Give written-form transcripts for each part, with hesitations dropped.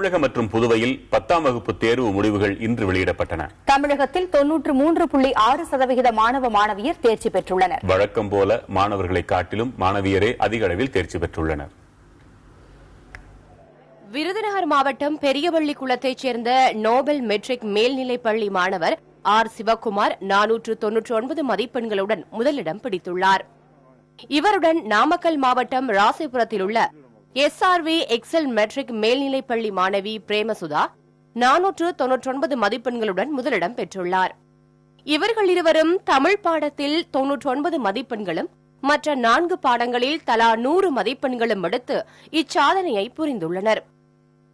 தமிழகம் மற்றும் புதுவையில் 10ஆம் வகுப்பு தேர்வு முடிவுகள் இன்று வெளியிடப்பட்டன. தமிழகத்தில் 93.6% மாணவ மாணவியர் தேர்ச்சி பெற்றுள்ளனர். வழக்கம் போல மாணவர்களை காட்டிலும் மாணவியரே அதிக அளவில் தேர்ச்சி பெற்றுள்ளனர். விருதுநகர் மாவட்டம் பெரியவள்ளி குளத்தைச் சேர்ந்த நோபல் மெட்ரிக் மேல்நிலைப் பள்ளி மாணவர் ஆர் சிவக்குமார் 499 மதிப்பெண்களுடன் முதலிடம் பிடித்துள்ளார். இவருடன் நாமக்கல் மாவட்டம் ராசிபுரத்தில் உள்ள SRV எக்ஸல் மெட்ரிக் மேல்நிலைப் பள்ளி மாணவி பிரேமசுதா 499 மதிப்பெண்களுடன் முதலிடம் பெற்றுள்ளார். இவர்கள் இருவரும் தமிழ் பாடத்தில் 99 மதிப்பெண்களும் மற்ற 4 பாடங்களில் தலா 100 மதிப்பெண்களும் எடுத்து இச்சாதனையை புரிந்துள்ளனர்.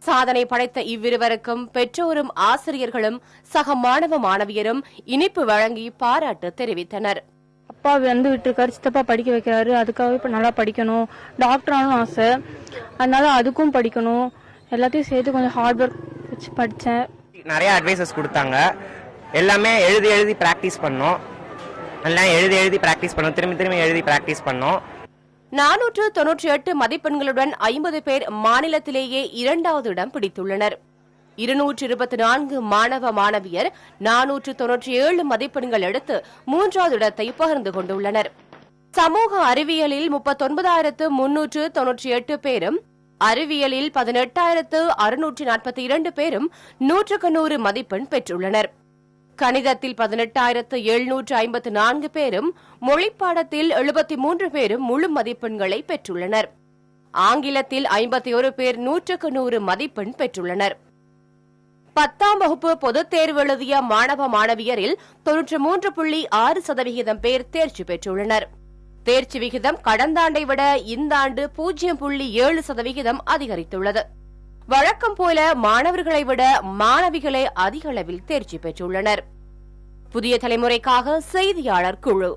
சாதனை படைத்த இவ்விருவருக்கும் பெற்றோரும் ஆசிரியர்களும் சக மாணவ மாணவியரும் இனிப்பு வழங்கி பாராட்டு தெரிவித்தனர். அப்பா விட்டுருக்காரு, சித்தப்பா படிக்க வைக்கிறாரு, அதுக்காகவே இப்போ நல்லா படிக்கணும், டாக்டர் ஆனும் ஆசை, அதனால அதுக்கும் படிக்கணும், எல்லாத்தையும் சேர்த்து கொஞ்சம் ஹார்ட் ஒர்க் வச்சு படித்தேன். நிறைய அட்வைசஸ் கொடுத்தாங்க. எல்லாமே எழுதி ப்ராக்டிஸ் பண்ணோம். எல்லாம் எழுதி ப்ராக்டிஸ் பண்ணோம், திரும்பி எழுதி ப்ராக்டிஸ் பண்ணோம். 498 மதிப்பெண்களுடன் 50 பேர் மாநிலத்திலேயே 2வது இடம் பிடித்துள்ளனர். 224 மாணவ மாணவியர் 497 மதிப்பெண்கள் எடுத்து 3வது இடத்தை பகிர்ந்து கொண்டுள்ளனர். சமூக அறிவியலில் 39,398 பேரும், அறிவியலில் 18,642 பேரும் 100க்கு 100 மதிப்பெண் பெற்றுள்ளனர். கணிதத்தில் 18,754 பேரும், மொழிப்பாடத்தில் 73 பேரும் முழு மதிப்பெண்களை பெற்றுள்ளனர். ஆங்கிலத்தில் 51 பேர் 100க்கு 100 மதிப்பெண் பெற்றுள்ளனர். 10ஆம் வகுப்பு பொதுத் தேர்வு எழுதிய மாணவ மாணவியரில் 93.6% பேர் தேர்ச்சி பெற்றுள்ளனர். தேர்ச்சி விகிதம் கடந்த ஆண்டை விட இந்த ஆண்டு 0.7% அதிகரித்துள்ளது. வழக்கம் போல மாணவர்களை விட மாணவிகளே அதிக அளவில் தேர்ச்சி பெற்றுள்ளனர். புதிய தலைமுறைக்காக செய்தியாளர் குழு.